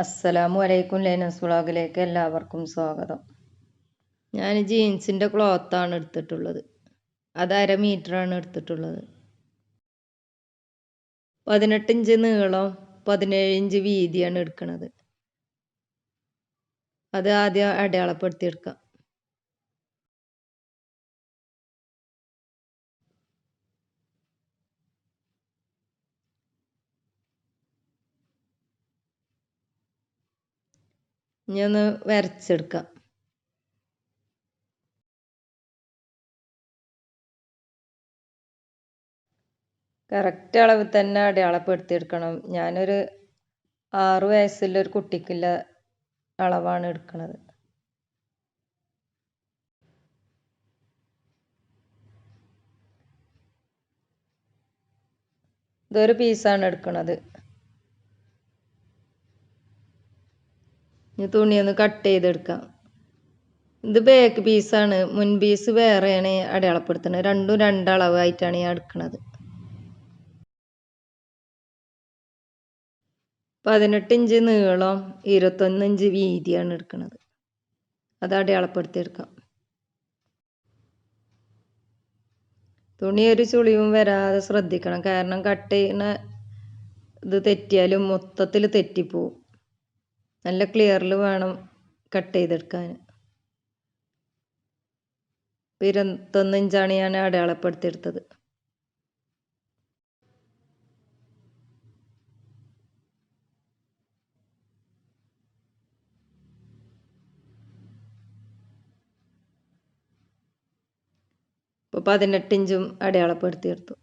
അസ്സലാമു അലൈക്കും. ലൈനസ് വ്ളോഗിലേക്ക് എല്ലാവർക്കും സ്വാഗതം. ഞാൻ ജീൻസിൻ്റെ ക്ലോത്താണ് എടുത്തിട്ടുള്ളത്. അത് 1/2 മീറ്ററാണ് എടുത്തിട്ടുള്ളത്. 18 ഇഞ്ച് നീളം, 17 ഇഞ്ച് വീതിയാണ് എടുക്കുന്നത്. അത് ആദ്യം അടയാളപ്പെടുത്തിയെടുക്കാം. ഇനി ഒന്ന് വരച്ചെടുക്കാം. കറക്റ്റ് അളവിൽ തന്നെ അടയാളപ്പെടുത്തിയെടുക്കണം. ഞാനൊരു 6 വയസ്സുള്ളൊരു കുട്ടിക്കുള്ള അളവാണ് എടുക്കുന്നത്. ഇതൊരു പീസാണ് എടുക്കുന്നത്. ഇനി തുണി ഒന്ന് കട്ട് ചെയ്തെടുക്കാം. ഇത് ബാക്ക് പീസാണ്, മുൻ പീസ് വേറെയാണ് അടയാളപ്പെടുത്തുന്നത്. രണ്ടും രണ്ടളവായിട്ടാണ് ഞാൻ എടുക്കുന്നത്. 18 ഇഞ്ച് നീളം, 21 ഇഞ്ച് വീതിയാണ് എടുക്കുന്നത്. അത് അടയാളപ്പെടുത്തിയെടുക്കാം. തുണി ഒരു ചുളിവും വരാതെ ശ്രദ്ധിക്കണം, കാരണം കട്ട് ചെയ്യുന്ന ഇത് തെറ്റിയാലും മൊത്തത്തിൽ തെറ്റിപ്പോവും. നല്ല ക്ലിയറിൽ വേണം കട്ട് ചെയ്തെടുക്കാൻ. 21 ഇഞ്ചാണ് ഞാൻ അടയാളപ്പെടുത്തിയെടുത്തത്. ഇപ്പോൾ 18 ഇഞ്ചും അടയാളപ്പെടുത്തിയെടുത്തു.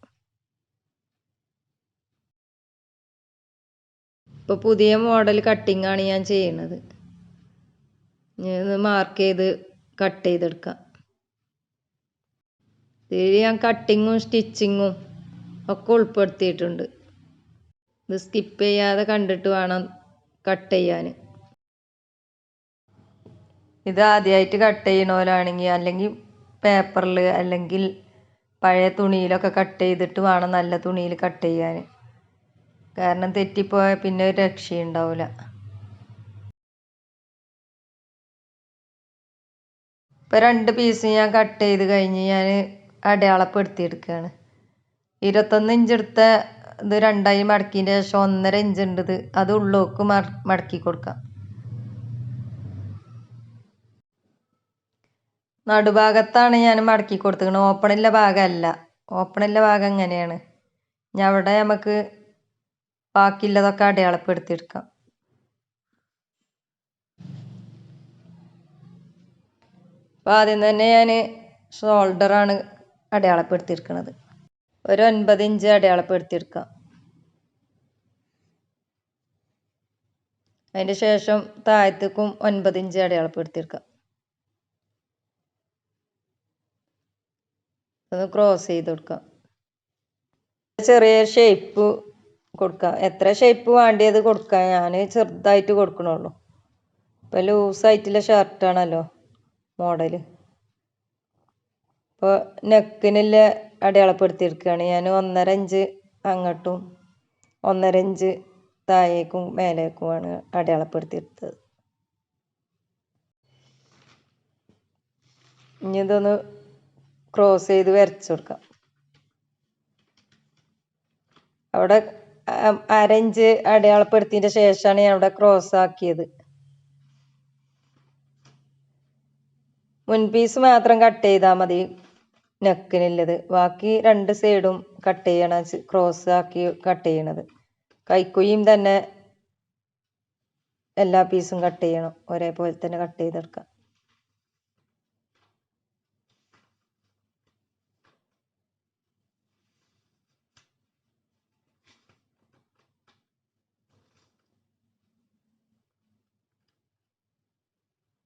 ഇപ്പോൾ പുതിയ മോഡൽ കട്ടിംഗ് ആണ് ഞാൻ ചെയ്യുന്നത്. മാർക്ക് ചെയ്ത് കട്ട് ചെയ്തെടുക്കാം. ഇതിൽ ഞാൻ കട്ടിങ്ങും സ്റ്റിച്ചിങ്ങും ഒക്കെ ഉൾപ്പെടുത്തിയിട്ടുണ്ട്. ഇത് സ്കിപ്പ് ചെയ്യാതെ കണ്ടിട്ട് വേണം കട്ട് ചെയ്യാൻ. ഇത് ആദ്യമായിട്ട് കട്ട് ചെയ്യണോലാണെങ്കിൽ അല്ലെങ്കിൽ പേപ്പറിൽ അല്ലെങ്കിൽ പഴയ തുണിയിലൊക്കെ കട്ട് ചെയ്തിട്ട് വേണം നല്ല തുണിയിൽ കട്ട് ചെയ്യാൻ. കാരണം തെറ്റിപ്പോയാൽ പിന്നെ ഒരു രക്ഷയുണ്ടാവില്ല. ഇപ്പോൾ 2 പീസ് ഞാൻ കട്ട് ചെയ്ത് കഴിഞ്ഞ് ഞാൻ അടയാളപ്പെടുത്തിയെടുക്കുകയാണ്. 21 ഇഞ്ച് എടുത്ത ഇത് 2ആയി മടക്കിയതിന് ശേഷം 1.5 ഇഞ്ച് ഉണ്ട്, അത് ഉള്ളോക്ക് മടക്കി കൊടുക്കാം. നടുഭാഗത്താണ് ഞാൻ മടക്കി കൊടുത്തിരിക്കുന്നത്, ഓപ്പണില്ല ഭാഗമല്ല. ഓപ്പണില്ല ഭാഗം എങ്ങനെയാണ്, ഞാൻ അവിടെ നമുക്ക് ബാക്കിയുള്ളതൊക്കെ അടയാളപ്പെടുത്തിയെടുക്കാം. അപ്പോൾ ആദ്യം തന്നെ ഞാൻ ഷോൾഡറാണ് അടയാളപ്പെടുത്തിയെടുക്കുന്നത്. ഒരു 9 ഇഞ്ച് അടയാളപ്പെടുത്തിയെടുക്കാം. അതിൻ്റെ ശേഷം താഴത്തേക്കും 9 ഇഞ്ച് അടയാളപ്പെടുത്തിയെടുക്കാം. ഒന്ന് ക്രോസ് ചെയ്ത് കൊടുക്കാം. ചെറിയ ഷേപ്പ് കൊടുക്കാം. എത്ര ഷേപ്പ് വേണ്ടിയത് കൊടുക്കാം. ഞാൻ ചെറുതായിട്ട് കൊടുക്കണുള്ളൂ. ഇപ്പം ലൂസായിട്ടുള്ള ഷർട്ടാണല്ലോ മോഡൽ. ഇപ്പോൾ നെക്കിനുള്ള അടയാളപ്പെടുത്തിയെടുക്കുകയാണ്. ഞാൻ 1.5 ഇഞ്ച് അങ്ങോട്ടും 1.5 ഇഞ്ച് താഴേക്കും മേലേക്കുമാണ് അടയാളപ്പെടുത്തിയെടുത്തത്. ഇനി ഇതൊന്ന് ക്രോസ് ചെയ്ത് വരച്ചു കൊടുക്കാം. അവിടെ 1/2 ഇഞ്ച് അടയാളപ്പെടുത്തിയതിൻ്റെ ശേഷമാണ് ഞാൻ അവിടെ ക്രോസ് ആക്കിയത്. മുൻപീസ് മാത്രം കട്ട് ചെയ്താൽ മതി നെക്കിനുള്ളത്. ബാക്കി 2 സൈഡും കട്ട് ചെയ്യണം, ക്രോസ് ആക്കി കട്ട് ചെയ്യണത്. കൈക്കുഴിയും തന്നെ എല്ലാ പീസും കട്ട് ചെയ്യണം, ഒരേപോലെ തന്നെ കട്ട് ചെയ്തെടുക്കാം.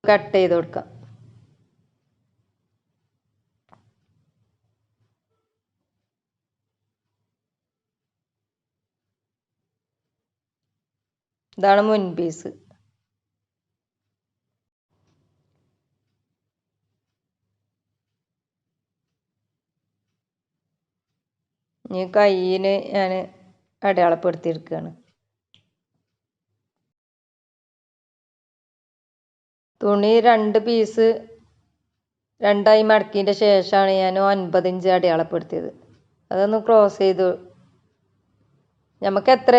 കട്ട് ചെയ്ത് കൊടുക്കാം. ഇതാണ് മുൻപീസ്. ഇനി കയ്യിന് ഞാൻ അടയാളപ്പെടുത്തിയെടുക്കുകയാണ്. തുണി 2 പീസ് രണ്ടായി മടക്കിയതിൻ്റെ ശേഷമാണ് ഞാൻ 9 ഇഞ്ച് അടയാളപ്പെടുത്തിയത്. അതൊന്ന് ക്രോസ് ചെയ്തു. നമുക്ക് എത്ര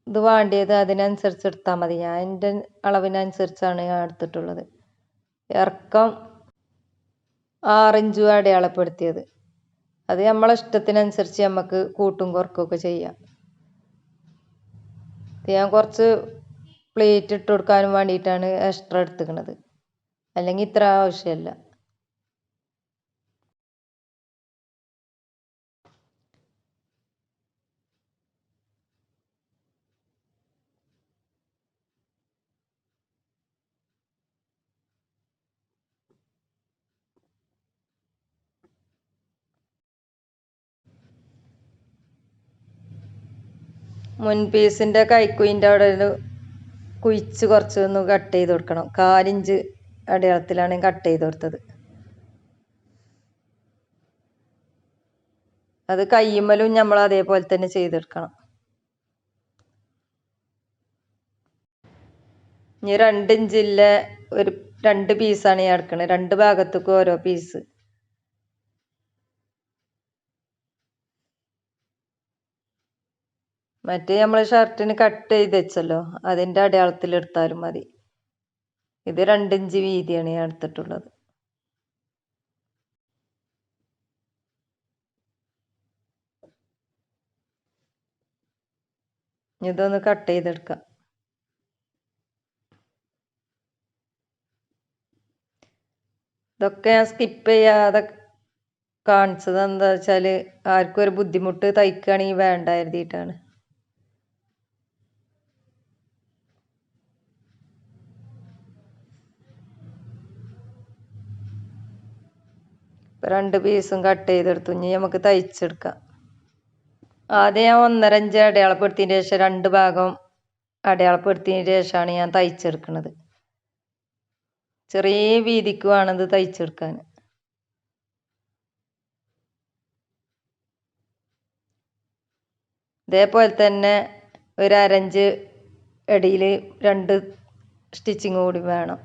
ഇത് വേണ്ടിയത് അതിനനുസരിച്ച് എടുത്താൽ മതി. ഞാൻ എൻ്റെ അളവിനനുസരിച്ചാണ് ഞാൻ എടുത്തിട്ടുള്ളത്. ഇറക്കം 6 ഇഞ്ചും അടയാളപ്പെടുത്തിയത്. അത് നമ്മളെ ഇഷ്ടത്തിനനുസരിച്ച് നമുക്ക് കൂട്ടും കുറക്കുകയൊക്കെ ചെയ്യാം. ഞാൻ കുറച്ച് പ്ലേറ്റ് ഇട്ട് കൊടുക്കാനും വേണ്ടിയിട്ടാണ് എക്സ്ട്രാ എടുത്തുക്കുന്നത്. അല്ലെങ്കിൽ ഇത്ര ആവശ്യമില്ല. മുൻപീസിൻ്റെ കൈക്കുയിൻ്റെ അവിടെ ഒരു കുഴിച്ച് കുറച്ചൊന്ന് കട്ട് ചെയ്ത് കൊടുക്കണം. 1/4 ഇഞ്ച് അടയാളത്തിലാണ് കട്ട് ചെയ്ത് കൊടുത്തത്. അത് കയ്യുമ്മലും നമ്മൾ അതേപോലെ തന്നെ ചെയ്തെടുക്കണം. ഇനി 2 ഇഞ്ചിലെ ഒരു 2 പീസാണ് ഞാൻ എടുക്കുന്നത്. 2 ഭാഗത്തേക്കും ഓരോ പീസ്. മറ്റേ നമ്മൾ ഷർട്ടിന് കട്ട് ചെയ്ത് വെച്ചല്ലോ, അതിൻ്റെ അടയാളത്തിൽ എടുത്താലും മതി. ഇത് 2 ഇഞ്ച് വീതിയാണ് ഞാൻ എടുത്തിട്ടുള്ളത്. ഇതൊന്ന് കട്ട് ചെയ്തെടുക്കാം. ഇതൊക്കെ ഞാൻ സ്കിപ്പ് ചെയ്യാതെ കാണിച്ചത് എന്താ വെച്ചാൽ ആർക്കും ഒരു ബുദ്ധിമുട്ട് തയ്ക്കുകയാണെങ്കിൽ വേണ്ട കരുതിയിട്ടാണ്. ഇപ്പം 2 പീസും കട്ട് ചെയ്തെടുത്തു. ഇനി നമുക്ക് തയ്ച്ചെടുക്കാം. ആദ്യം ഞാൻ 1.5 ഇഞ്ച് അടയാളപ്പെടുത്തിയതിന് ശേഷം 2 ഭാഗം അടയാളപ്പെടുത്തിയതിന് ശേഷമാണ് ഞാൻ തയ്ച്ചെടുക്കുന്നത്. ചെറിയ വീതിക്ക് വേണം ഇത് തയ്ച്ചെടുക്കാൻ. ഇതേപോലെ തന്നെ ഒരു 1/2 ഇഞ്ച് ഇടയിൽ 2 സ്റ്റിച്ചിങ് കൂടി വേണം.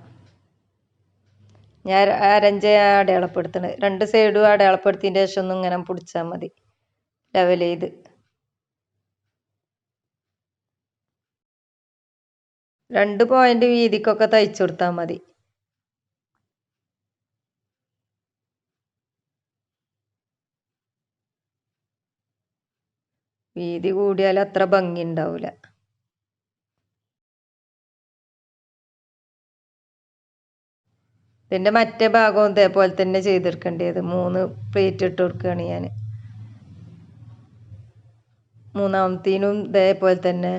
ഞാൻ 1/2 ഇഞ്ച് അടയാളപ്പെടുത്തണത്. 2 സൈഡും അടയാളപ്പെടുത്തിയതിന് ശേഷം ഒന്നും ഇങ്ങനെ പിടിച്ചാൽ മതി, ലെവൽ ചെയ്ത്. 2 പോയിന്റ് വീതിക്കൊക്കെ തയ്ച്ചു കൊടുത്താൽ മതി. വീതി കൂടിയാൽ അത്ര ഭംഗി ഉണ്ടാവില്ല. ഇതിൻ്റെ മറ്റേ ഭാഗവും ഇതേപോലെ തന്നെ ചെയ്തെടുക്കേണ്ടത്. 3 പ്ലേറ്റ് ഇട്ട് കൊടുക്കുകയാണ് ഞാൻ. മൂന്നാമത്തേനും ഇതേപോലെ തന്നെ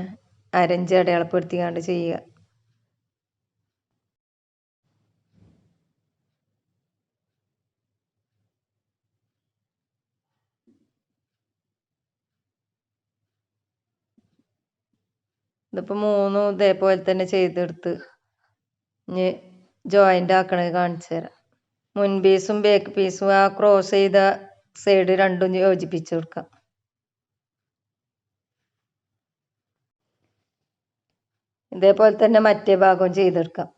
1/2 ഇഞ്ച് അടയാളപ്പെടുത്തിക്കാണ്ട് ചെയ്യുക. ഇതിപ്പോൾ 3 ഇതേപോലെ തന്നെ ചെയ്തെടുത്ത് ഇനി ജോയിൻ്റ് ആക്കണത് കാണിച്ചു തരാം. മുൻ പീസും ബാക്ക് പീസും ആ ക്രോസ് ചെയ്ത സൈഡ് രണ്ടും യോജിപ്പിച്ച് കൊടുക്കാം. ഇതേപോലെ തന്നെ മറ്റേ ഭാഗവും ചെയ്തെടുക്കാം.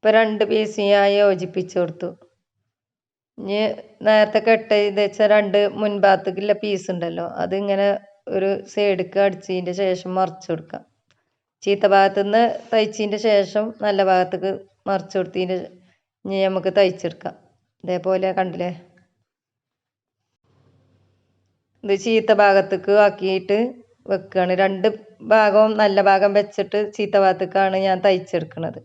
ഇപ്പോൾ 2 പീസ് ഞാൻ യോജിപ്പിച്ച് കൊടുത്തു. ഇനി നേരത്തെ കട്ട് ചെയ്ത് വെച്ച 2 മുൻഭാഗത്തേക്കുള്ള പീസ് ഉണ്ടല്ലോ, അതിങ്ങനെ ഒരു സൈഡിലേക്ക് അടിച്ചതിൻ്റെ ശേഷം മറിച്ച് കൊടുക്കാം. ചീത്ത ഭാഗത്തുനിന്ന് തയ്ച്ചതിൻ്റെ ശേഷം നല്ല ഭാഗത്തേക്ക് മറിച്ച് കൊടുത്തതിന് ഇനി നമുക്ക് തയ്ച്ചെടുക്കാം. ഇതേപോലെ കണ്ടില്ലേ, ഇത് ചീത്ത ഭാഗത്തേക്ക് ആക്കിയിട്ട് വെക്കുകയാണ്. 2 ഭാഗവും നല്ല ഭാഗം വെച്ചിട്ട് ചീത്ത ഭാഗത്തേക്കാണ് ഞാൻ തയ്ച്ചെടുക്കുന്നത്.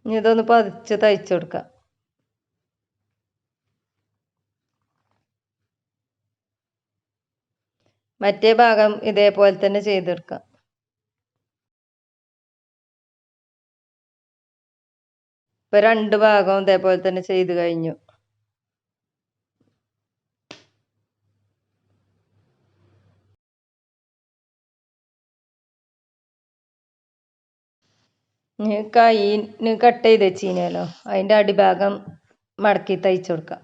ഇനി ഇതൊന്ന് പതിച്ച് തയ്ച്ചു കൊടുക്കാം. മറ്റേ ഭാഗം ഇതേപോലെ തന്നെ ചെയ്തെടുക്കാം. ഇപ്പൊ 2 ഭാഗവും ഇതേപോലെ തന്നെ ചെയ്ത് കഴിഞ്ഞു. ഇനി കൈന് കട്ട് ചെയ്ത് വെച്ചിനല്ലോ, അതിൻ്റെ അടിഭാഗം മടക്കി തയ്ച്ചു കൊടുക്കാം.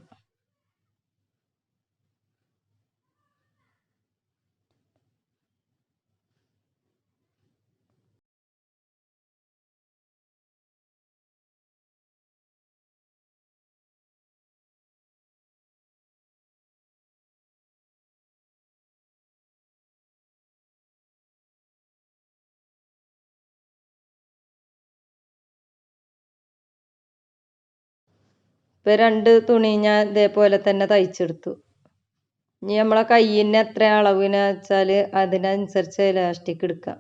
ഇപ്പൊ 2 തുണി ഞാൻ ഇതേപോലെ തന്നെ തയ്ച്ചെടുത്തു. ഇനി നമ്മളെ കയ്യിന് എത്ര അളവിന് വെച്ചാൽ അതിനനുസരിച്ച് ഇലാസ്റ്റിക് എടുക്കാം.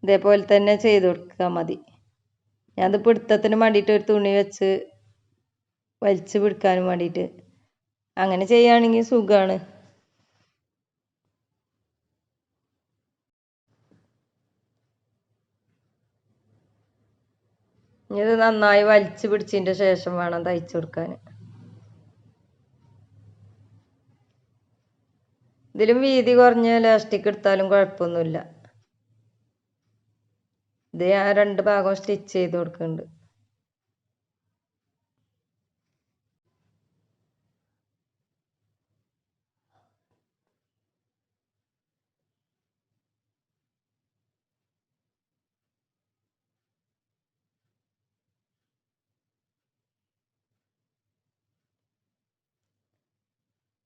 ഇതേപോലെ തന്നെ ചെയ്ത് കൊടുക്കാൻ മതി. ഞാനത് പിടുത്തത്തിന് വേണ്ടിയിട്ട് ഒരു തുണി വെച്ച് വലിച്ചു പിടിക്കാനും വേണ്ടിയിട്ട് അങ്ങനെ ചെയ്യുകയാണെങ്കിൽ സുഖമാണ്. ഇനി ഇത് നന്നായി വലിച്ചു പിടിച്ചതിൻ്റെ ശേഷം വേണം തയ്ച്ചു കൊടുക്കാൻ. ഇതിലും വീതി കുറഞ്ഞ ഇലാസ്റ്റിക് എടുത്താലും കുഴപ്പമൊന്നുമില്ല. ഇത് ഞാൻ 2 ഭാഗം സ്റ്റിച്ച് ചെയ്ത് കൊടുക്കുന്നുണ്ട്.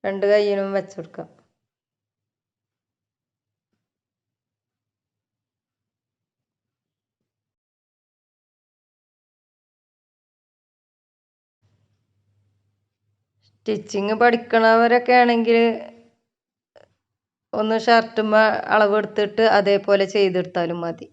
രണ്ട് കൈയിനും വെച്ച് കൊടുക്കാം. സ്റ്റിച്ചിങ് പഠിക്കണവരൊക്കെ ആണെങ്കിൽ ഒന്ന് ഷർട്ടുമ്മ അളവെടുത്തിട്ട് അതേപോലെ ചെയ്തെടുത്താലും മതി.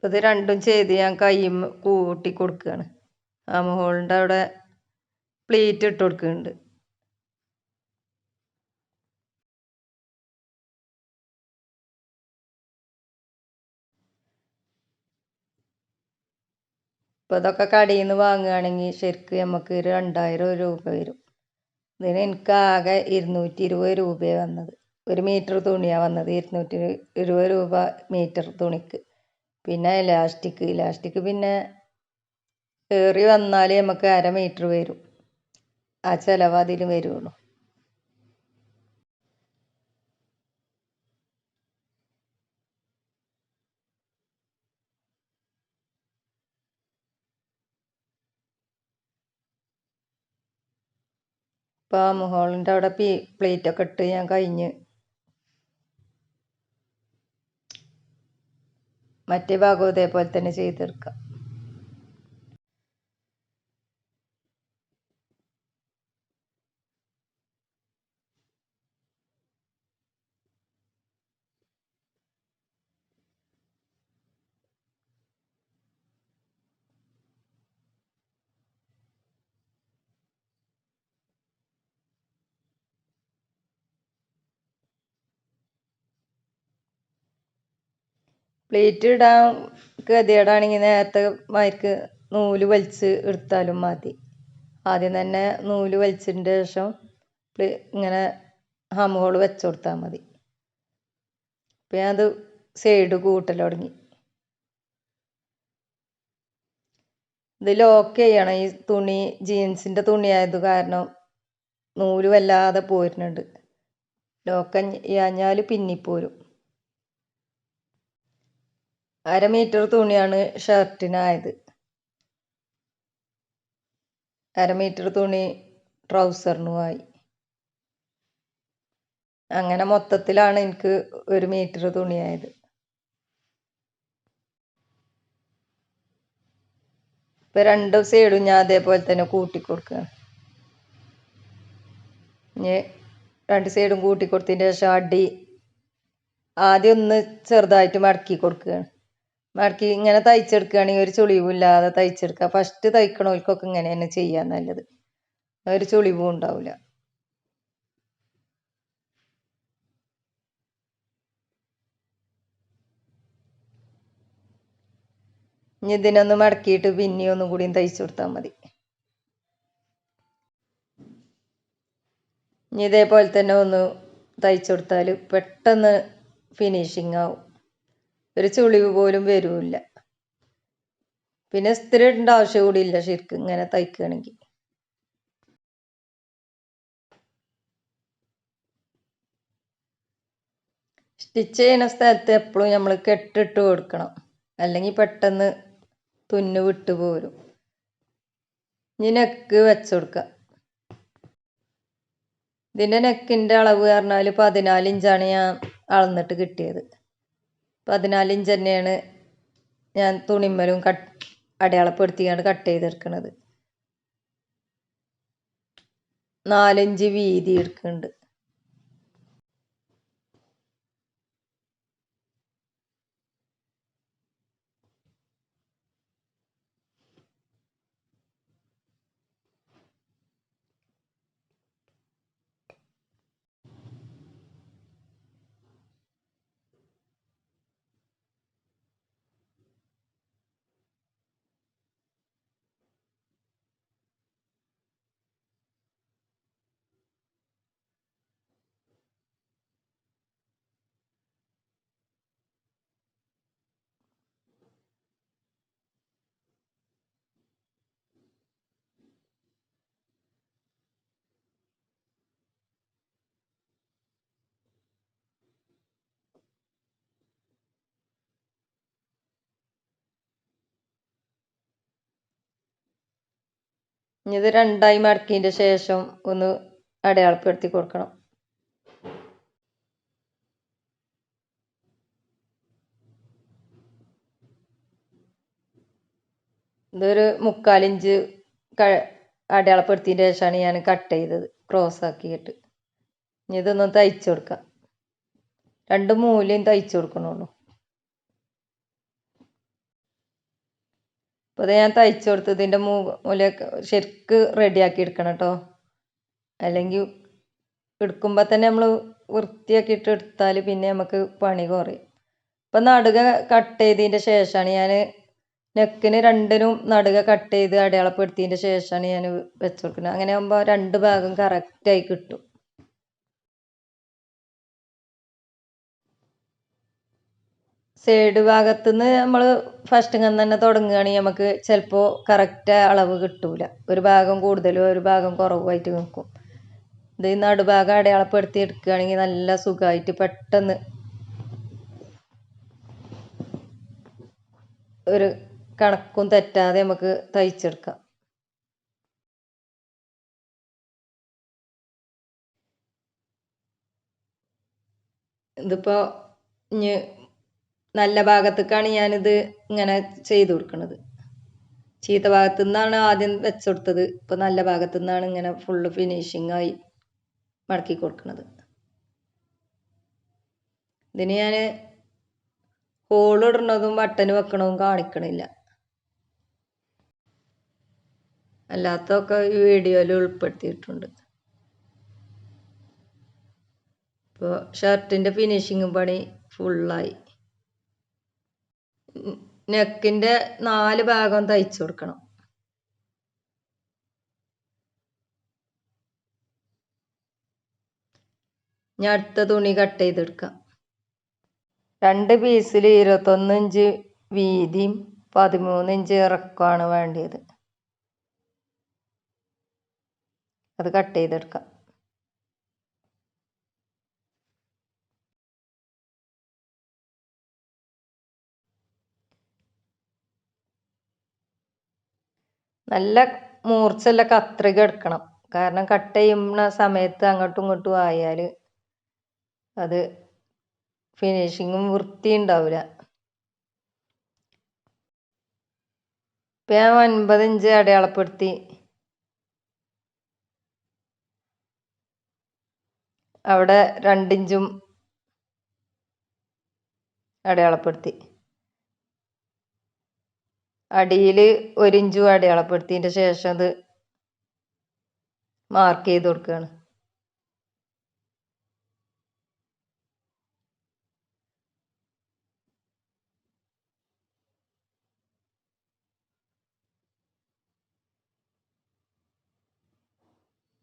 ഇത് രണ്ടും ചെയ്ത് ഞാൻ കൈ കൂട്ടി കൊടുക്കുകയാണ്. ആം ഹോളിൻ്റെ അവിടെ പ്ലീറ്റ് ഇട്ട് കൊടുക്കുന്നുണ്ട്. ഇപ്പോൾ ഇതൊക്കെ കടയിൽ നിന്ന് വാങ്ങുകയാണെങ്കിൽ ശരിക്കും നമുക്ക് 2000 രൂപ വരും. ഇതിന് എനിക്ക് ആകെ 220 രൂപയാണ് വന്നത്. 1 മീറ്റർ തുണിയാണ് വന്നത്. 220 രൂപ മീറ്റർ തുണിക്ക്. പിന്നെ ഇലാസ്റ്റിക് പിന്നെ കയറി വന്നാൽ നമുക്ക് 1/2 മീറ്റർ വരും. ആ ചിലവ് അതിൽ വരുള്ളൂ. ഇപ്പോൾ ആം ഹോളിൻ്റെ അവിടെ പ്ലേറ്റൊക്കെ ഇട്ട് ഞാൻ കഴിഞ്ഞ്. മറ്റേ ഭാഗവും ഇതേപോലെ തന്നെ ചെയ്തെടുക്കാം. പ്ലേറ്റ് ഇടാൻ ഗതികേടാണെങ്കിൽ നേരത്തെ മാതിരിക്ക് നൂല് വലിച്ച് എടുത്താലും മതി. ആദ്യം തന്നെ നൂല് വലിച്ചതിൻ്റെ ശേഷം ഇങ്ങനെ ഹം ഹോൾ വെച്ച് കൊടുത്താൽ മതി. അപ്പം ഞാൻ അത് സൈഡ് കൂട്ടൽ തുടങ്ങി. ഇത് ലോക്ക് ചെയ്യണം. ഈ തുണി ജീൻസിൻ്റെ തുണിയായത് കാരണം നൂല് വല്ലാതെ പോരുന്നുണ്ട്. ലോക്ക് ചെയ്യാഞ്ഞാൽ പിന്നിപ്പോരും. 1/2 മീറ്റർ തുണിയാണ് ഷർട്ടിനായത്. 1/2 മീറ്റർ തുണി ട്രൗസറിനുമായി. അങ്ങനെ മൊത്തത്തിലാണ് എനിക്ക് 1 മീറ്റർ തുണിയായത്. ഇപ്പം 2 സൈഡും ഞാൻ അതേപോലെ തന്നെ കൂട്ടി കൊടുക്കുകയാണ്. ഇനി രണ്ട് സൈഡും കൂട്ടി കൊടുത്തതിന് ശേഷം അടി ആദ്യം ഒന്ന് ചെറുതായിട്ട് മടക്കി കൊടുക്കുകയാണ്. മടക്കി ഇങ്ങനെ തയ്ച്ചെടുക്കുകയാണെങ്കിൽ ഒരു ചുളിവില്ലാതെ തയ്ച്ചെടുക്കുക. ഫസ്റ്റ് തയ്ക്കണവർക്കൊക്കെ ഇങ്ങനെ തന്നെ ചെയ്യാൻ നല്ലത്, ഒരു ചുളിവും ഉണ്ടാവില്ല. ഇനി ഇതിനൊന്ന് മടക്കിയിട്ട് പിന്നെ ഒന്നും കൂടിയും തയ്ച്ചു കൊടുത്താൽ മതി. ഇനി ഇതേപോലെ തന്നെ ഒന്ന് തയ്ച്ചു കൊടുത്താൽ പെട്ടെന്ന് ഫിനിഷിങ് ആവും, ഒരു ചുളിവ് പോലും വരില്ല. പിന്നെ ഇസ്തിരി ഇടേണ്ട ആവശ്യം കൂടി ഇല്ല ശരിക്കും ഇങ്ങനെ തയ്ക്കുകയാണെങ്കിൽ. സ്റ്റിച്ച് ചെയ്യുന്ന സ്ഥലത്ത് എപ്പോഴും നമ്മൾ കെട്ടിട്ട് കൊടുക്കണം, അല്ലെങ്കിൽ പെട്ടെന്ന് തുന്നു വിട്ടു പോരും. ഇനി നെക്ക് വെച്ച് കൊടുക്കുക. ഇതിൻ്റെ നെക്കിൻ്റെ അളവ് പറഞ്ഞാൽ 14 ഇഞ്ചാണ് ഞാൻ അളന്നിട്ട് കിട്ടിയത്. 14 ഇഞ്ച് തന്നെയാണ് ഞാൻ തുണിമ്മലും അടയാളപ്പെടുത്തിയാണ് കട്ട് ചെയ്തെടുക്കുന്നത്. 4 ഇഞ്ച് വീതി എടുക്കുന്നുണ്ട്. ഇനി ഇത് രണ്ടായി മടക്കിയതിൻ്റെ ശേഷം ഒന്ന് അടയാളപ്പെടുത്തി കൊടുക്കണം. ഇതൊരു 3/4 ഇഞ്ച് അടയാളപ്പെടുത്തിയതിൻ്റെ ശേഷമാണ് ഞാൻ കട്ട് ചെയ്തത്, ക്രോസ് ആക്കിയിട്ട്. ഇനി ഇതൊന്ന് തയ്ച്ചു കൊടുക്കാം. 2 മൂലയും തയ്ച്ചു കൊടുക്കണുള്ളൂ. അപ്പോൾ അത് ഞാൻ തയ്ച്ചു കൊടുത്തതിൻ്റെ മൂലയൊക്കെ ശരിക്ക് റെഡിയാക്കി എടുക്കണം കേട്ടോ, അല്ലെങ്കിൽ എടുക്കുമ്പോൾ തന്നെ നമ്മൾ വൃത്തിയാക്കിയിട്ട് എടുത്താൽ പിന്നെ നമുക്ക് പണി കുറയും. ഇപ്പം നടുക കട്ട് ചെയ്തതിൻ്റെ ശേഷമാണ് ഞാൻ നെക്കിന് രണ്ടിനും നടുക കട്ട് ചെയ്ത് അടയാളപ്പെടുത്തിയതിൻ്റെ ശേഷമാണ് ഞാൻ വെച്ച് കൊടുക്കുന്നത്. അങ്ങനെ ആകുമ്പോൾ 2 ഭാഗം കറക്റ്റായി കിട്ടും. സൈഡ് ഭാഗത്തുനിന്ന് നമ്മൾ ഫസ്റ്റ് തന്നെ തുടങ്ങുകയാണെങ്കിൽ നമുക്ക് ചിലപ്പോൾ കറക്റ്റ് അളവ് കിട്ടൂല, ഒരു ഭാഗം കൂടുതലും ഒരു ഭാഗം കുറവുമായിട്ട് നിൽക്കും. ഇത് നടുഭാഗം അടയാളപ്പെടുത്തി എടുക്കുകയാണെങ്കിൽ നല്ല സുഖമായിട്ട് പെട്ടെന്ന് ഒരു കണക്കും തെറ്റാതെ നമുക്ക് തയ്ച്ചെടുക്കാം. ഇതിപ്പോൾ ഇനി നല്ല ഭാഗത്തേക്കാണ് ഞാനിത് ഇങ്ങനെ ചെയ്ത് കൊടുക്കുന്നത്. ചീത്ത ഭാഗത്തു നിന്നാണ് ആദ്യം വെച്ചുകൊടുത്തത്, ഇപ്പോൾ നല്ല ഭാഗത്തു നിന്നാണ് ഇങ്ങനെ ഫുള്ള് ഫിനിഷിങ്ങായി മടക്കി കൊടുക്കുന്നത്. ഇതിന് ഞാൻ ഹോളിടുന്നതും ബട്ടൺ വെക്കണതും കാണിക്കണില്ല, അല്ലാത്തതൊക്കെ ഈ വീഡിയോയിൽ ഉൾപ്പെടുത്തിയിട്ടുണ്ട്. ഇപ്പോൾ ഷർട്ടിൻ്റെ ഫിനിഷിങ് പണി ഫുള്ളായി. നെക്കിൻ്റെ 4 ഭാഗം തയ്ച്ചു കൊടുക്കണം. ഞാൻ അടുത്ത തുണി കട്ട് ചെയ്തെടുക്കാം. 2 പീസിൽ 21 ഇഞ്ച് വീതിയും 13 ഇഞ്ച് ഇറക്കമാണ് വേണ്ടിയത്. അത് കട്ട് ചെയ്തെടുക്കാം. നല്ല മൂർച്ചയുള്ള കത്രിക എടുക്കണം, കാരണം കട്ട് ചെയ്യുന്ന സമയത്ത് അങ്ങോട്ടും ഇങ്ങോട്ടും ആയാൽ അത് ഫിനിഷിങ്ങും വൃത്തി ഉണ്ടാവില്ല. ഇപ്പം ഞാൻ 9 ഇഞ്ച് അടയാളപ്പെടുത്തി അവിടെ 2 ഇഞ്ചും അടയാളപ്പെടുത്തി. അടിയിൽ 1 ഇഞ്ചും അടയാളപ്പെടുത്തിയതിൻ്റെ ശേഷം അത് മാർക്ക് ചെയ്ത് കൊടുക്കുകയാണ്.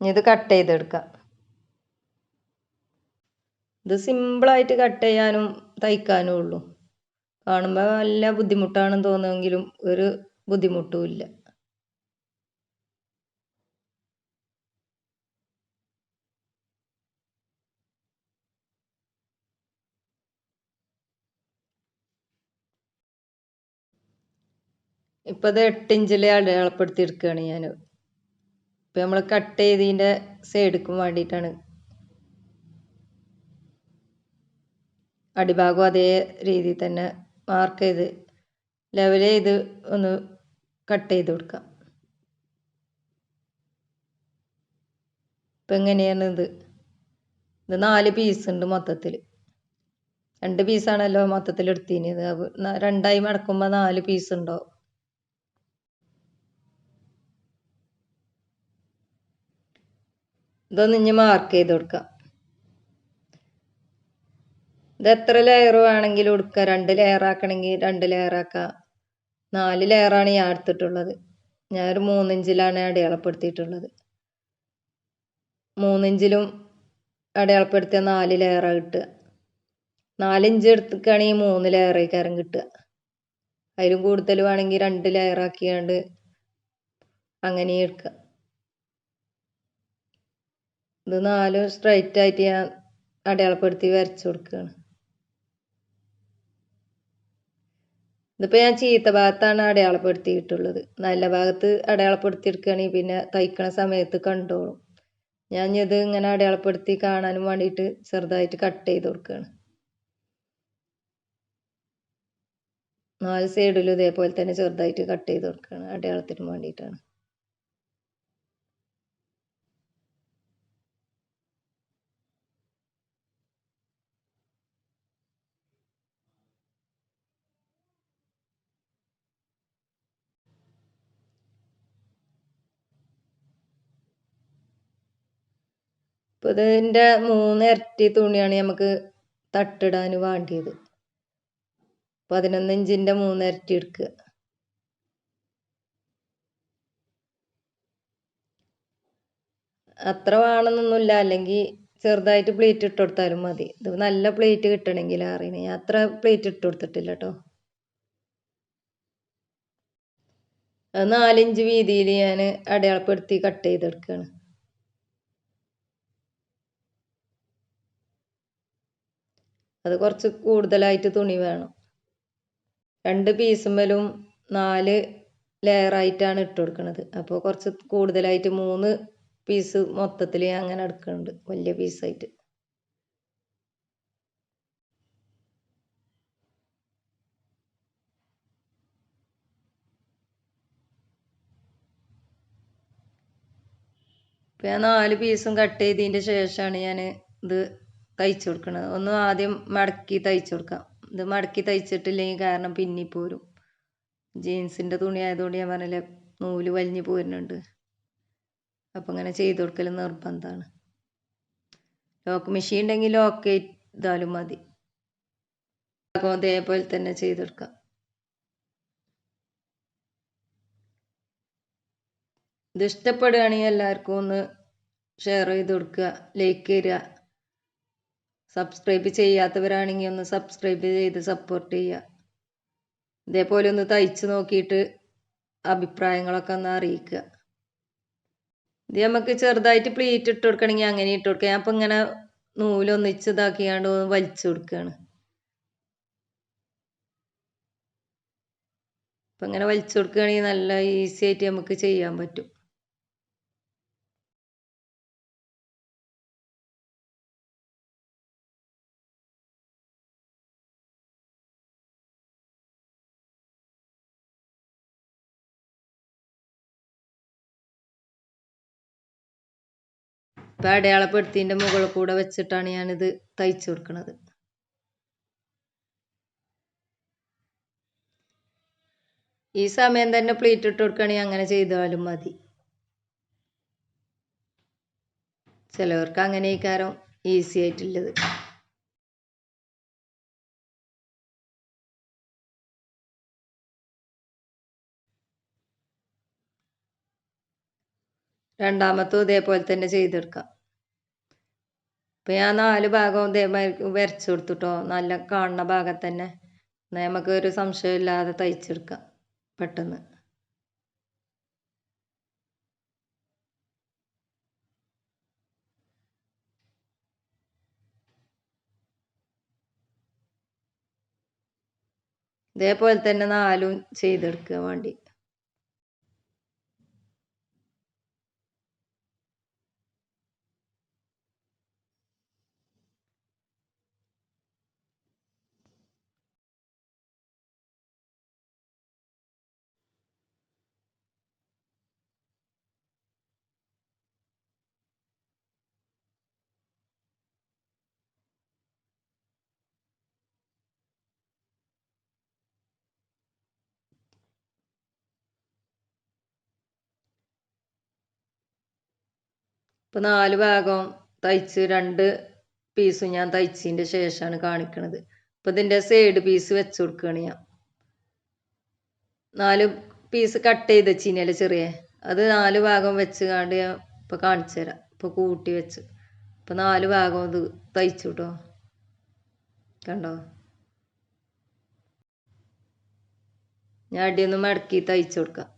ഇനി ഇത് കട്ട് ചെയ്തെടുക്കാം. ഇത് സിമ്പിളായിട്ട് കട്ട് ചെയ്യാനും തയ്ക്കാനും ഉള്ളൂ. കാണുമ്പോൾ നല്ല ബുദ്ധിമുട്ടാണെന്ന് തോന്നുമെങ്കിലും ഒരു ബുദ്ധിമുട്ടും ഇല്ല. ഇപ്പം ഇത് 8 ഇഞ്ചിൽ അടയാളപ്പെടുത്തി എടുക്കുകയാണ് ഞാൻ. ഇപ്പം നമ്മൾ കട്ട് ചെയ്തതിൻ്റെ സൈഡിക്കും വേണ്ടിയിട്ടാണ്. അടിഭാഗം അതേ രീതിയിൽ തന്നെ മാർക്ക് ചെയ്ത് ലെവൽ ചെയ്ത് ഒന്ന് കട്ട് ചെയ്ത് കൊടുക്കാം. ഇപ്പം എങ്ങനെയാണ് ഇത് 4 പീസ് ഉണ്ട് മൊത്തത്തിൽ. 2 പീസാണല്ലോ മൊത്തത്തിൽ എടുത്തിനിയത്. 2ആയി മടക്കുമ്പോൾ 4 പീസ് ഉണ്ടാവും. ഇതൊന്ന് ഇനി മാർക്ക് ചെയ്ത് കൊടുക്കാം. ഇത് എത്ര ലെയർ വേണമെങ്കിലും എടുക്കുക. 2 ലെയർ ആക്കണമെങ്കിൽ 2 ലെയർ ആക്കാം. 4 ലെയറാണ് ഞാൻ എടുത്തിട്ടുള്ളത്. ഞാനൊരു 3 ഇഞ്ചിലാണ് അടയാളപ്പെടുത്തിയിട്ടുള്ളത്. 3 ഇഞ്ചിലും അടയാളപ്പെടുത്തിയ 4 ലെയറാണ് കിട്ടുക. 4 ഇഞ്ച് എടുക്കുകയാണെങ്കിൽ 3 ലെയറായിക്കാരം കിട്ടുക. അതിലും കൂടുതൽ വേണമെങ്കിൽ 2 ലെയർ ആക്കിയാണ്ട് അങ്ങനെ എടുക്കുക. ഇത് 4 സ്ട്രൈറ്റ് ആയിട്ട് ഞാൻ അടയാളപ്പെടുത്തി വരച്ചു കൊടുക്കുകയാണ്. ഇതിപ്പോൾ ഞാൻ ചീത്ത ഭാഗത്താണ് അടയാളപ്പെടുത്തിയിട്ടുള്ളത്. നല്ല ഭാഗത്ത് അടയാളപ്പെടുത്തി എടുക്കുകയാണെങ്കിൽ പിന്നെ തയ്ക്കണ സമയത്ത് കണ്ടോളും. ഞാൻ ഇത് ഇങ്ങനെ അടയാളപ്പെടുത്തി കാണാനും വേണ്ടിയിട്ട് ചെറുതായിട്ട് കട്ട് ചെയ്ത് കൊടുക്കുകയാണ്. 4 സൈഡിലും ഇതേപോലെ തന്നെ ചെറുതായിട്ട് കട്ട് ചെയ്ത് കൊടുക്കുകയാണ്. അടയാളത്തിന് വേണ്ടിയിട്ടാണ്. ഇപ്പോൾ ഇതിൻ്റെ 3 ഇരട്ടി തുണിയാണ് നമുക്ക് തട്ടിടാൻ വേണ്ടിയത്. 11 ഇഞ്ചിൻ്റെ 3 ഇരട്ടി എടുക്കുക. അത്ര വേണമെന്നൊന്നുമില്ല, അല്ലെങ്കിൽ ചെറുതായിട്ട് പ്ലേറ്റ് ഇട്ട് കൊടുത്താലും മതി. ഇത് നല്ല പ്ലേറ്റ് കിട്ടണമെങ്കിൽ അറിയണേ. ഞാൻ അത്ര പ്ലേറ്റ് ഇട്ട് കൊടുത്തിട്ടില്ല കേട്ടോ. അത് 4 ഇഞ്ച് വീതിയിൽ ഞാൻ അടയാളപ്പെടുത്തി കട്ട് ചെയ്തെടുക്കുകയാണ്. അത് കുറച്ച് കൂടുതലായിട്ട് തുണി വേണം. 2 പീസുമ്മലും 4 ലെയറായിട്ടാണ് ഇട്ട് കൊടുക്കുന്നത്. അപ്പോൾ കുറച്ച് കൂടുതലായിട്ട് 3 പീസ് മൊത്തത്തിൽ അങ്ങനെ എടുക്കുന്നുണ്ട്, വലിയ പീസായിട്ട്. ഇപ്പം ഞാൻ 4 പീസും കട്ട് ചെയ്തതിൻ്റെ ശേഷമാണ് ഞാൻ ഇത് തയ്ച്ചു കൊടുക്കുന്നത്. ഒന്ന് ആദ്യം മടക്കി തയ്ച്ചു കൊടുക്കാം. ഇത് മടക്കി തയ്ച്ചിട്ടില്ലെങ്കിൽ കാരണം പിന്നിപ്പോരും. ജീൻസിൻ്റെ തുണി ആയതുകൊണ്ട് ഞാൻ പറഞ്ഞില്ലേ നൂല് വലിഞ്ഞ് പോരുന്നുണ്ട്. അപ്പം ഇങ്ങനെ ചെയ്ത് കൊടുക്കൽ നിർബന്ധമാണ്. ലോക്ക് മെഷീൻ ഉണ്ടെങ്കിൽ ലോക്ക് ചെയ്താലും മതി. അതേപോലെ തന്നെ ചെയ്തെടുക്കാം. ഇത് ഇഷ്ടപ്പെടുകയാണെങ്കിൽ എല്ലാവർക്കും ഒന്ന് ഷെയർ ചെയ്ത് കൊടുക്കുക, ലൈക്ക് തരിക. സബ്സ്ക്രൈബ് ചെയ്യാത്തവരാണെങ്കിൽ ഒന്ന് സബ്സ്ക്രൈബ് ചെയ്ത് സപ്പോർട്ട് ചെയ്യുക. ഇതേപോലെ ഒന്ന് തയ്ച്ച് നോക്കിയിട്ട് അഭിപ്രായങ്ങളൊക്കെ ഒന്ന് അറിയിക്കുക. ഇത് നമുക്ക് ചെറുതായിട്ട് പ്ലീറ്റ് ഇട്ട് കൊടുക്കണമെങ്കിൽ അങ്ങനെ ഇട്ട് കൊടുക്കുക. ഞാൻ അപ്പം ഇങ്ങനെ നൂലൊന്നിച്ച് ഇതാക്കിയാണ്ട് വലിച്ചു കൊടുക്കുകയാണ്. അപ്പം ഇങ്ങനെ വലിച്ചു കൊടുക്കുകയാണെങ്കിൽ നല്ല ഈസി ആയിട്ട് നമുക്ക് ചെയ്യാൻ പറ്റും. ഇപ്പം അടയാളപ്പെടുത്തിൻ്റെ മുകളിൽ കൂടെ വെച്ചിട്ടാണ് ഞാനിത് തയ്ച്ചു കൊടുക്കുന്നത്. ഈ സമയം തന്നെ പ്ലീറ്റ് ഇട്ട് കൊടുക്കുകയാണെങ്കിൽ അങ്ങനെ ചെയ്താലും മതി. ചിലവർക്ക് അങ്ങനെ ഈ കാരം ഈസി ആയിട്ടുള്ളത്. രണ്ടാമത്തും ഇതേപോലെ തന്നെ ചെയ്തെടുക്കാം. ഇപ്പം ഞാൻ 4 ഭാഗവും ഇതേമാതിരി വരച്ചു കൊടുത്തിട്ടോ, നല്ല കാണുന്ന ഭാഗത്ത് തന്നെ. എന്നാൽ നമുക്ക് ഒരു സംശയമില്ലാതെ തയ്ച്ചെടുക്കാം പെട്ടെന്ന്. ഇതേപോലെ തന്നെ 4ഉം ചെയ്തെടുക്കുക വേണ്ടി. ഇപ്പം 4 ഭാഗം തയ്ച്ച് 2 പീസും ഞാൻ തയ്ച്ചതിൻ്റെ ശേഷമാണ് കാണിക്കണത്. അപ്പം ഇതിൻ്റെ സൈഡ് പീസ് വെച്ച് കൊടുക്കുകയാണ് ഞാൻ. 4 പീസ് കട്ട് ചെയ്ത് വെച്ചിനല്ലേ ചെറിയ, അത് 4 ഭാഗം വെച്ച് കാണ്ട് ഞാൻ ഇപ്പം കാണിച്ചു തരാം. ഇപ്പം കൂട്ടി വെച്ച് ഇപ്പം 4 ഭാഗം ഇത് തയ്ച്ചു കേട്ടോ. കണ്ടോ, ഞാൻ അടിയൊന്ന് മടക്കി തയ്ച്ചു കൊടുക്കാം.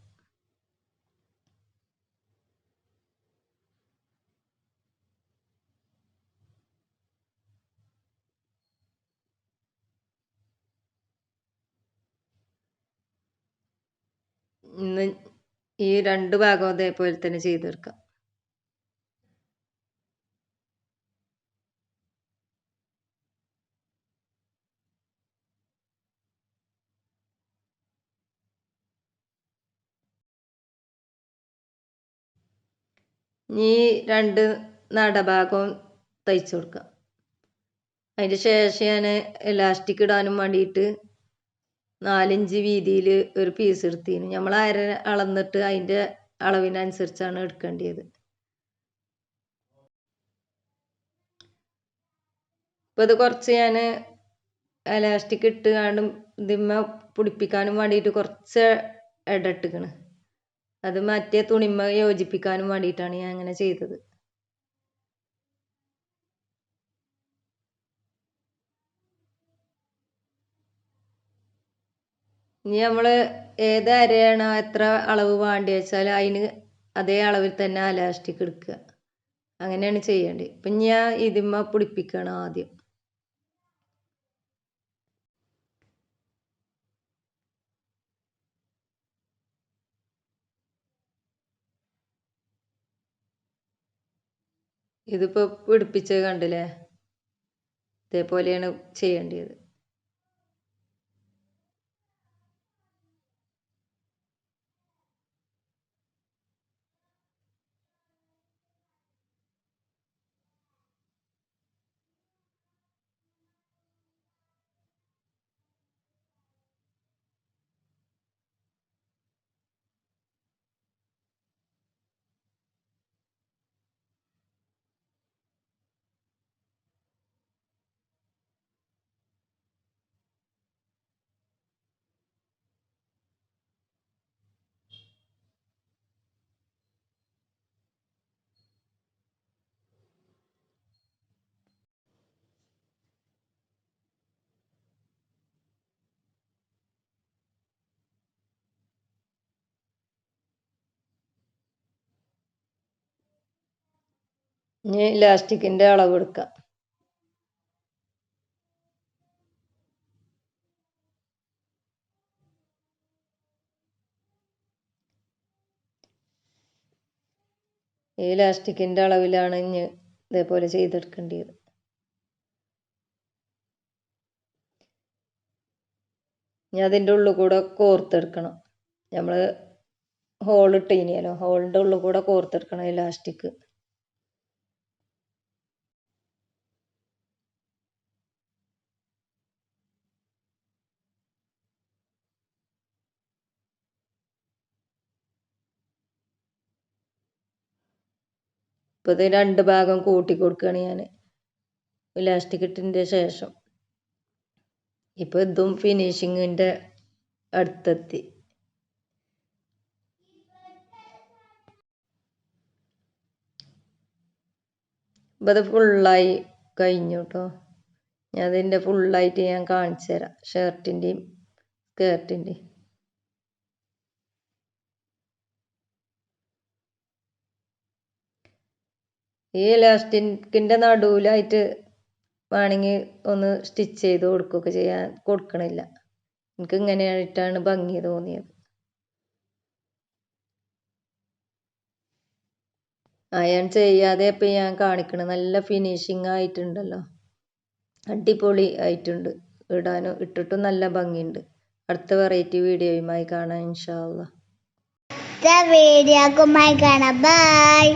ഇന്ന് ഈ 2 ഭാഗം അതേപോലെ തന്നെ ചെയ്തെടുക്കാം. ഈ 2 നടഭാഗവും തയ്ച്ചു കൊടുക്കാം. അതിൻ്റെ ശേഷം ഞാൻ എലാസ്റ്റിക് ഇടാനും വേണ്ടിയിട്ട് 4 ഇഞ്ച് വീതിയിൽ ഒരു പീസ് എടുത്തിന്. നമ്മൾ അളന്നിട്ട് അതിൻ്റെ അളവിനനുസരിച്ചാണ് എടുക്കേണ്ടത്. ഇപ്പം ഇത് കുറച്ച് ഞാൻ എലാസ്റ്റിക് ഇട്ട് കാണും ഇതിന്മേൽ പിടിപ്പിക്കാനും വേണ്ടിയിട്ട് കുറച്ച് ഇട്ടിക്കണ്. അത് മറ്റേ തുണിമ യോജിപ്പിക്കാനും വേണ്ടിയിട്ടാണ് ഞാൻ അങ്ങനെ ചെയ്തത്. ഇനി നമ്മൾ ഏത് അരയാണോ എത്ര അളവ് വേണ്ടി വെച്ചാൽ അതിന് അതേ അളവിൽ തന്നെ എലാസ്റ്റിക് എടുക്കുക. അങ്ങനെയാണ് ചെയ്യേണ്ടത്. ഇപ്പം ഞാൻ ഇതിന്മേൽ പിടിപ്പിക്കണം ആദ്യം. ഇതിപ്പോൾ പിടിപ്പിച്ചത് കണ്ടില്ലേ, ഇതേപോലെയാണ് ചെയ്യേണ്ടത്. ഇനി ഇലാസ്റ്റിക്കിൻ്റെ അളവ് എടുക്കാം. ഈ ഇലാസ്റ്റിക്കിൻ്റെ അളവിലാണ് ഇനി ഇതേപോലെ ചെയ്തെടുക്കേണ്ടത്. ഇനി അതിൻ്റെ ഉള്ളിൽ കൂടെ കോർത്തെടുക്കണം. നമ്മൾ ഹോളിട്ട് ഇനിയല്ലോ, ഹോളിൻ്റെ ഉള്ളിൽ കൂടെ കോർത്തെടുക്കണം ഇലാസ്റ്റിക്. ഇപ്പോൾ ഇത് 2 ഭാഗം കൂട്ടി കൊടുക്കുകയാണ് ഞാൻ ഇലാസ്റ്റിക് ഇട്ടതിൻ്റെ ശേഷം. ഇപ്പോൾ ഇതും ഫിനിഷിങ്ങിൻ്റെ അടുത്തെത്തി. ഇപ്പം അത് ഫുള്ളായി കഴിഞ്ഞു കേട്ടോ. ഞാൻ അതിൻ്റെ ഫുള്ളായിട്ട് ഞാൻ കാണിച്ചു തരാം, ഷർട്ടിൻ്റെയും സ്കേർട്ടിൻ്റെയും. ഈ ഇലാസ്റ്റിക്കിൻ്റെ നടുവിലായിട്ട് വേണമെങ്കിൽ ഒന്ന് സ്റ്റിച്ച് ചെയ്ത് കൊടുക്കുകയൊക്കെ ചെയ്യാൻ കൊടുക്കണില്ല. എനിക്ക് ഇങ്ങനെയായിട്ടാണ് ഭംഗി തോന്നിയത്. അയൺ ചെയ്യാതെ ഇപ്പം ഞാൻ കാണിക്കണം. നല്ല ഫിനിഷിങ് ആയിട്ടുണ്ടല്ലോ, അടിപൊളി ആയിട്ടുണ്ട്. ഇട്ടിട്ടും നല്ല ഭംഗിയുണ്ട്. അടുത്ത വെറൈറ്റി വീഡിയോയുമായി കാണാം ഇൻഷാ അല്ലാ. വീഡിയോ കാണാം. ബൈ.